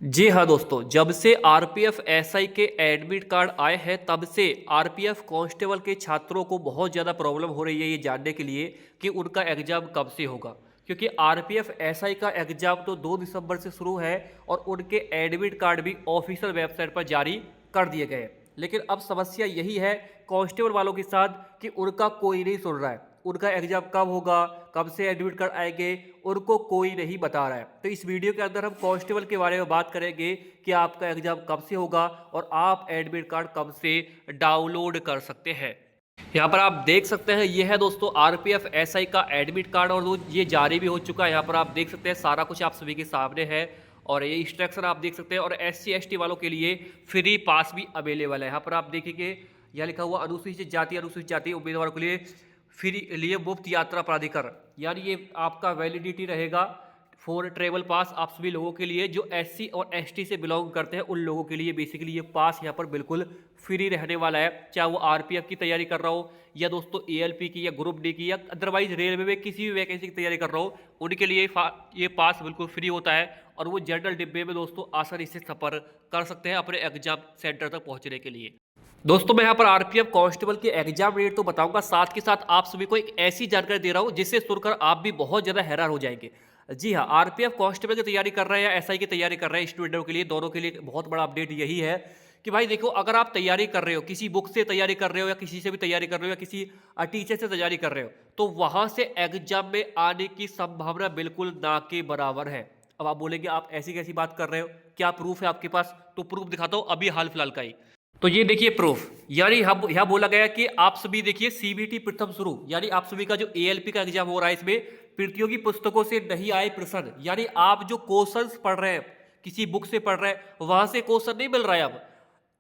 जी हाँ दोस्तों, जब से आरपीएफ एसआई के एडमिट कार्ड आए हैं तब से आरपीएफ कांस्टेबल के छात्रों को बहुत ज़्यादा प्रॉब्लम हो रही है ये जानने के लिए कि उनका एग्ज़ाम कब से होगा। क्योंकि आरपीएफ एसआई का एग्ज़ाम तो 2 दिसंबर से शुरू है और उनके एडमिट कार्ड भी ऑफिशियल वेबसाइट पर जारी कर दिए गए हैं। लेकिन अब समस्या यही है कांस्टेबल वालों के साथ कि उनका कोई नहीं सुन रहा है। उनका एग्जाम कब होगा, कब से एडमिट कार्ड आएंगे, उनको कोई नहीं बता रहा है। तो इस वीडियो के अंदर हम कांस्टेबल के बारे में बात करेंगे कि आपका एग्जाम कब से होगा और आप एडमिट कार्ड कब से डाउनलोड कर सकते हैं। यहाँ पर आप देख सकते हैं, ये है दोस्तों आरपीएफ एसआई का एडमिट कार्ड और वो ये जारी भी हो चुका है। यहाँ पर आप देख सकते हैं सारा कुछ आप सभी के सामने है और ये इंस्ट्रक्शन आप देख सकते हैं। और एससी एसटी वालों के लिए फ्री पास भी अवेलेबल है। यहाँ पर आप देखेंगे यहाँ लिखा हुआ अनुसूचित जाति उम्मीदवारों के लिए फ्री लिए मुफ्त यात्रा प्राधिकरण, यानी ये आपका वैलिडिटी रहेगा फॉर ट्रेवल पास आप सभी लोगों के लिए जो एससी और एसटी से बिलोंग करते हैं उन लोगों के लिए बेसिकली ये पास यहाँ पर बिल्कुल फ्री रहने वाला है। चाहे वो आरपीएफ की तैयारी कर रहा हो या दोस्तों एएलपी की या ग्रुप डी की या अदरवाइज रेलवे में किसी भी वैकेंसी की तैयारी कर रहा हो उनके लिए ये पास बिल्कुल फ्री होता है और वो जनरल डिब्बे में दोस्तों आसानी से सफर कर सकते हैं अपने एग्जाम सेंटर तक पहुंचने के लिए। दोस्तों मैं यहाँ पर आरपीएफ कांस्टेबल के एग्जाम रेट तो बताऊंगा, साथ के साथ आप सभी को एक ऐसी जानकारी दे रहा हूँ जिससे सुनकर आप भी बहुत ज्यादा हैरान हो जाएंगे। जी हाँ, आरपीएफ कांस्टेबल की तैयारी कर रहे हैं या एसआई की तैयारी कर रहे हैं स्टूडेंटों के लिए, दोनों के लिए बहुत बड़ा अपडेट यही है कि भाई देखो, अगर आप तैयारी कर रहे हो, किसी बुक से तैयारी कर रहे हो या किसी से भी तैयारी कर रहे हो या किसी टीचर से तैयारी कर रहे हो, तो वहां से एग्जाम में आने की संभावना बिल्कुल ना के बराबर है। अब आप बोलेंगे आप ऐसी कैसी बात कर रहे हो, क्या प्रूफ है आपके पास? तो प्रूफ दिखाता हूं अभी हाल फिलहाल का ही। तो ये देखिए प्रूफ, यानी यहाँ बोला गया कि आप सभी देखिए सीबीटी प्रथम शुरू, यानी आप सभी का जो एएलपी का एग्जाम हो रहा है इसमें प्रतियोगी पुस्तकों से नहीं आए प्रश्न, यानी आप जो क्वेश्चंस पढ़ रहे हैं किसी बुक से पढ़ रहे हैं वहां से क्वेश्चन नहीं मिल रहा है। अब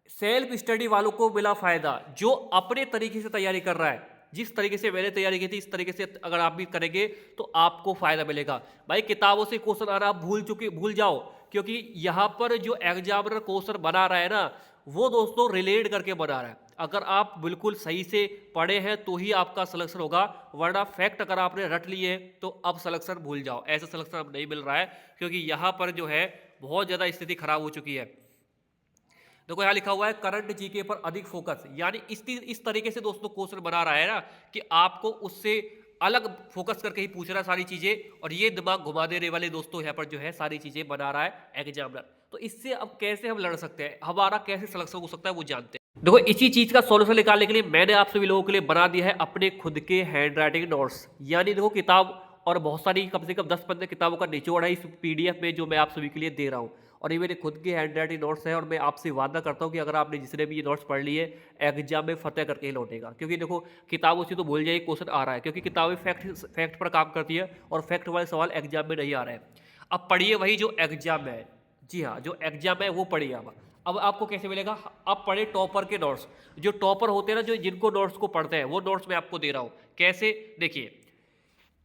सेल्फ स्टडी वालों को मिला फायदा, जो अपने तरीके से तैयारी कर रहा है। जिस तरीके से मैंने तैयारी की थी इस तरीके से अगर आप भी करेंगे तो आपको फायदा मिलेगा। भाई किताबों से क्वेश्चन आना आप भूल जाओ, क्योंकि यहां पर जो एग्जामिनर क्वेश्चन बना रहा है ना वो दोस्तों रिलेट करके बना रहा है। अगर आप बिल्कुल सही से पढ़े हैं तो ही आपका सिलेक्शन होगा, वरना फैक्ट अगर आपने रट लिए तो अब सिलेक्शन भूल जाओ, ऐसा सिलेक्शन अब नहीं मिल रहा है। क्योंकि यहां पर जो है बहुत ज्यादा स्थिति खराब हो चुकी है। देखो यहाँ लिखा हुआ है करंट जीके पर अधिक फोकस, यानी इस तरीके से दोस्तों क्वेश्चन बना रहा है ना कि आपको उससे अलग फोकस करके ही पूछ रहा है सारी चीजें, और ये दिमाग घुमा देने वाले दोस्तों यहाँ पर जो है सारी चीजें बना रहा है एग्जामिनर। तो इससे अब कैसे हम लड़ सकते हैं, हमारा कैसे सिलेक्शन हो सकता है वो जानते हैं। देखो इसी चीज का सॉल्यूशन निकालने के लिए मैंने आप सभी लोगों के लिए बना दिया है अपने खुद के हैंड राइटिंग नोट्स। यानी देखो किताब और बहुत सारी कम से कम 10-15 किताबों का निचोड़ है इस पीडीएफ में जो मैं आप सभी के लिए दे रहा हूँ। और ये मेरे खुद के हैंड राइटिंग नोट्स हैं और मैं आपसे वादा करता हूँ कि अगर आपने जिसने भी ये नोट्स पढ़ लिए एग्जाम में फतेह करके ही लौटेगा। क्योंकि देखो किताबों से तो भूल जाइए क्वेश्चन आ रहा है, क्योंकि किताबें फैक्ट पर काम करती है और फैक्ट वाले सवाल एग्जाम में नहीं आ रहे हैं। अब पढ़िए वही जो एग्जाम में है। जी हाँ, जो एग्जाम है वो पढ़िए। अब आपको कैसे मिलेगा? अब पढ़े टॉपर के नोट्स। जो टॉपर होते हैं ना, जो जिनको नोट्स को पढ़ते हैं वो नोट्स मैं आपको दे रहा हूँ। कैसे? देखिए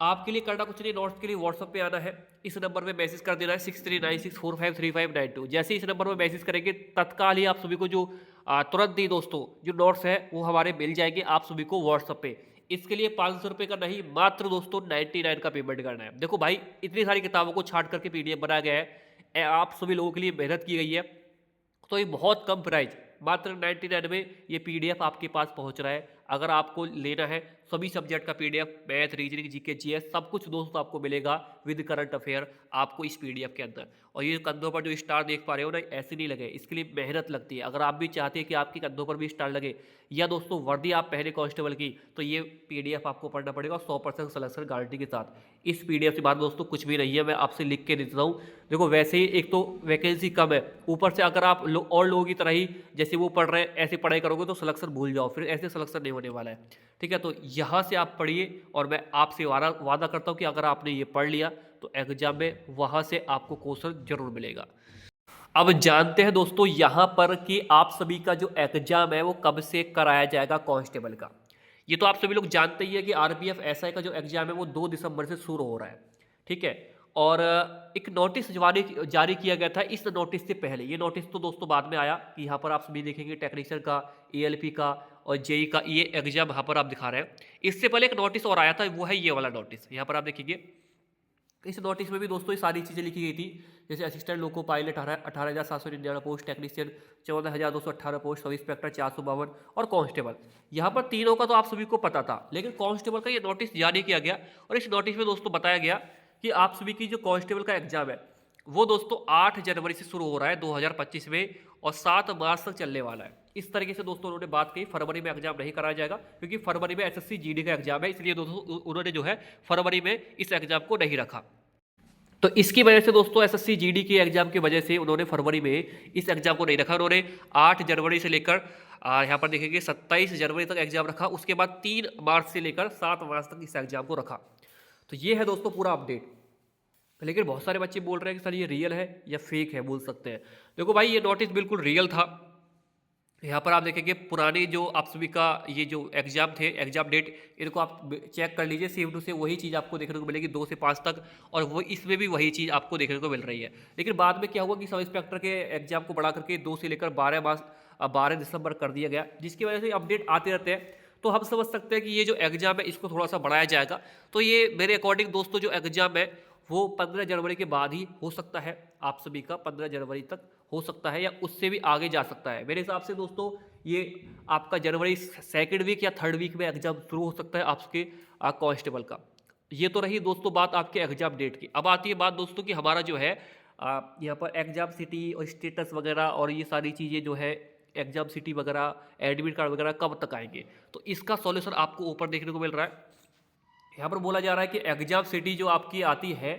आपके लिए करना कुछ नहीं, नोट्स के लिए व्हाट्सएप पे आना है, इस नंबर पे मैसेज कर देना है 6396453592। जैसे इस नंबर पे मैसेज करेंगे तत्काल ही आप सभी को जो तुरंत ही दोस्तों जो नोट्स है वो हमारे मिल जाएंगे आप सभी को व्हाट्सएप पे। इसके लिए 500 रुपये का नहीं, मात्र दोस्तों 99 का पेमेंट करना है। देखो भाई इतनी सारी किताबों को छाट करके पीडीएफ बनाया गया है, आप सभी लोगों के लिए मेहनत की गई है, तो ये बहुत कम प्राइस मात्र 99 में ये पीडीएफ आपके पास पहुंच रहा है। अगर आपको लेना है सभी सब्जेक्ट का PDF, math reasoning GK GS सब कुछ दोस्तों आपको मिलेगा विद करंट अफेयर आपको इस पीडीएफ के अंदर। और ये कंधों पर जो स्टार देख पा रहे हो ना, ऐसे नहीं लगे, इसके लिए मेहनत लगती है। अगर आप भी चाहते हैं कि आपके कंधों पर भी स्टार लगे या दोस्तों वर्दी आप पहले कांस्टेबल की, तो ये पीडीएफ आपको पढ़ना पड़ेगा 100% सिलेक्शन गारंटी के साथ। इस पीडीएफ से बात दोस्तों कुछ भी नहीं है, मैं आपसे लिख के देता हूँ। देखो वैसे ही एक तो वैकेंसी कम है, ऊपर से अगर आप और लोगों की तरह ही जैसे वो पढ़ रहे हैं ऐसे पढ़ाई करोगे तो सिलेक्शन भूल जाओ, फिर ऐसे सिलेक्शन नहीं होने वाला है। ठीक है, तो यहाँ से आप पढ़िए और मैं आपसे वादा करता हूँ कि अगर आपने ये पढ़ लिया तो एग्जाम में वहाँ से आपको क्वेश्चन जरूर मिलेगा। अब जानते हैं दोस्तों यहाँ पर कि आप सभी का जो एग्जाम है वो कब से कराया जाएगा कांस्टेबल का। ये तो आप सभी लोग जानते ही है कि आरपीएफ एसआई का जो एग्जाम है वो 2 दिसंबर से शुरू हो रहा है। ठीक है, और एक नोटिस जारी किया गया था। इस नोटिस से पहले, ये नोटिस तो दोस्तों बाद में आया कि यहाँ पर आप सभी देखेंगे टेक्नीशियन का, एएलपी का और जेई का ये एग्जाम यहाँ पर आप दिखा रहे हैं। इससे पहले एक नोटिस और आया था, वो है ये वाला नोटिस। यहाँ पर आप देखेंगे इस नोटिस में भी दोस्तों ये सारी चीज़ें लिखी गई थी, जैसे assistant loco pilot 18,799 post, technician 14,218 post, sub inspector 452 और कांस्टेबल। यहाँ पर तीनों का तो आप सभी को पता था, लेकिन कांस्टेबल का ये नोटिस जारी किया गया और इस नोटिस में दोस्तों बताया गया कि आप सभी की जो कांस्टेबल का एग्जाम है वो दोस्तों 8 जनवरी से शुरू हो रहा है 2025 में और 7 मार्च तक चलने वाला है। इस तरीके से दोस्तों उन्होंने बात की, फरवरी में एग्जाम नहीं कराया जाएगा क्योंकि फरवरी में एसएससी जीडी का एग्जाम है, इसलिए दोस्तों उन्होंने जो है फरवरी में इस एग्जाम को नहीं रखा। तो इसकी वजह से दोस्तों एसएससी जीडी के एग्जाम की वजह से उन्होंने फरवरी में इस एग्जाम को नहीं रखा। उन्होंने 8 जनवरी से लेकर यहाँ पर देखेंगे 27 जनवरी तक एग्जाम रखा, उसके बाद 3 मार्च से लेकर 7 मार्च तक इस एग्जाम को रखा। तो ये है दोस्तों पूरा अपडेट। लेकिन बहुत सारे बच्चे बोल रहे हैं कि सर ये रियल है या फेक है, बोल सकते हैं। देखो भाई ये नोटिस बिल्कुल रियल था। यहाँ पर आप देखेंगे पुराने जो आप सभी का ये जो एग्जाम थे, एग्जाम डेट, इनको आप चेक कर लीजिए, सेम टू सेम वही चीज़ आपको देखने को मिलेगी 2 से 5 तक, और वो इसमें भी वही चीज़ आपको देखने को मिल रही है। लेकिन बाद में क्या हुआ कि सब इंस्पेक्टर के एग्जाम को बढ़ा करके 2 से लेकर 12 दिसंबर कर दिया गया, जिसकी वजह से अपडेट आते रहते हैं। तो हम समझ सकते हैं कि ये जो एग्जाम है इसको थोड़ा सा बढ़ाया जाएगा। तो ये मेरे अकॉर्डिंग दोस्तों जो एग्जाम है वो 15 जनवरी के बाद ही हो सकता है, आप सभी का 15 जनवरी तक हो सकता है या उससे भी आगे जा सकता है। मेरे हिसाब से दोस्तों ये आपका जनवरी 2nd वीक या 3rd वीक में एग्जाम शुरू हो सकता है आपके कांस्टेबल का। ये तो रही दोस्तों बात आपके एग्जाम डेट की। अब आती है बात दोस्तों कि हमारा जो है यहाँ पर एग्जाम सिटी और स्टेटस वगैरह और ये सारी चीज़ें जो है एग्जाम सिटी वगैरह, एडमिट कार्ड वगैरह कब तक आएंगे। तो इसका सॉल्यूशन आपको ऊपर देखने को मिल रहा है। यहाँ पर बोला जा रहा है कि एग्जाम सिटी जो आपकी आती है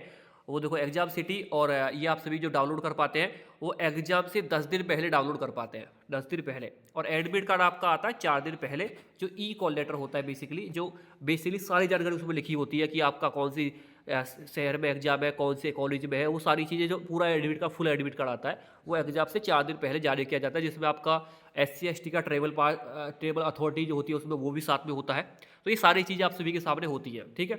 वो देखो एग्जाम सिटी, और ये आप सभी जो डाउनलोड कर पाते हैं वो एग्जाम से 10 दिन पहले डाउनलोड कर पाते हैं, 10 दिन पहले। और एडमिट कार्ड आपका आता है 4 दिन पहले, जो ई कॉल लेटर होता है बेसिकली, जो बेसिकली सारी जानकारी उसमें लिखी होती है कि आपका कौन सी शहर में एग्जाम है, कौन से कॉलेज में है, वो सारी चीज़ें जो पूरा admit card, full admit card आता है वो एग्जाम से 4 दिन पहले जारी किया जाता है, जिसमें आपका SC/ST का ट्रेवल अथॉरिटी जो होती है उसमें वो भी साथ में होता है। तो ये सारी चीज़ें आप सभी के सामने होती है, ठीक है।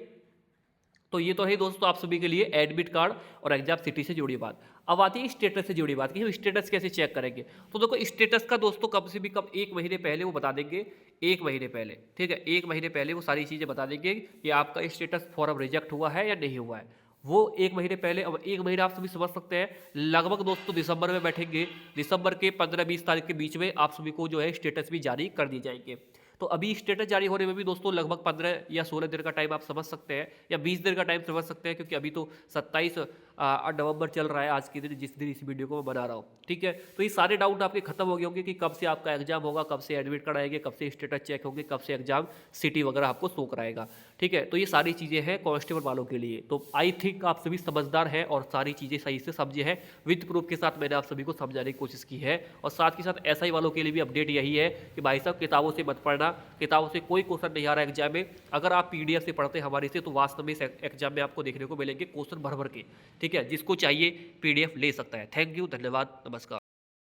तो ये तो है दोस्तों आप सभी के लिए एडमिट कार्ड और एग्जाम सिटी से जुड़ी बात। अब आती है स्टेटस से जुड़ी बात कि हम स्टेटस कैसे चेक करेंगे। तो देखो स्टेटस का दोस्तों कब से भी कब 1 महीने पहले वो बता देंगे, 1 महीने पहले, ठीक है, 1 महीने पहले वो सारी चीज़ें बता देंगे कि आपका स्टेटस फॉर्म रिजेक्ट हुआ है या नहीं हुआ है, वो 1 महीने पहले। अब 1 महीना आप सभी समझ सकते हैं, लगभग दोस्तों दिसंबर में बैठेंगे, दिसंबर के 15-20 तारीख के बीच में आप सभी को जो है स्टेटस भी जारी कर दिए जाएंगे। तो अभी स्टेटस जारी होने में भी दोस्तों लगभग 15 या 16 दिन का टाइम आप समझ सकते हैं, या 20 दिन का टाइम समझ सकते हैं, क्योंकि अभी तो 27 नवंबर चल रहा है आज के दिन, जिस दिन इस वीडियो को मैं बना रहा हूँ, ठीक है। तो ये सारे डाउट आपके खत्म हो गए होंगे कि कब से आपका एग्जाम होगा, कब से एडमिट कार्ड आएंगे, कब से स्टेटस चेक होंगे, कब से एग्जाम सिटी वगैरह आपको शो कराएगा, ठीक है। तो ये सारी चीज़ें हैं कांस्टेबल वालों के लिए। तो आई थिंक आप सभी समझदार हैं और सारी चीज़ें सही से समझे हैं, विद प्रूफ के साथ मैंने आप सभी को समझाने की कोशिश की है। और साथ के साथ SI वालों के लिए भी अपडेट यही है कि भाई साहब किताबों से मत पढ़ना, किताबों से कोई क्वेश्चन नहीं आ रहा है एग्जाम में। अगर आप PDF से पढ़ते हैं हमारे से, तो वास्तव में इस एग्जाम में आपको देखने को मिलेंगे क्वेश्चन भर भर के, ठीक है। जिसको चाहिए PDF ले सकता है। थैंक यू, धन्यवाद, नमस्कार।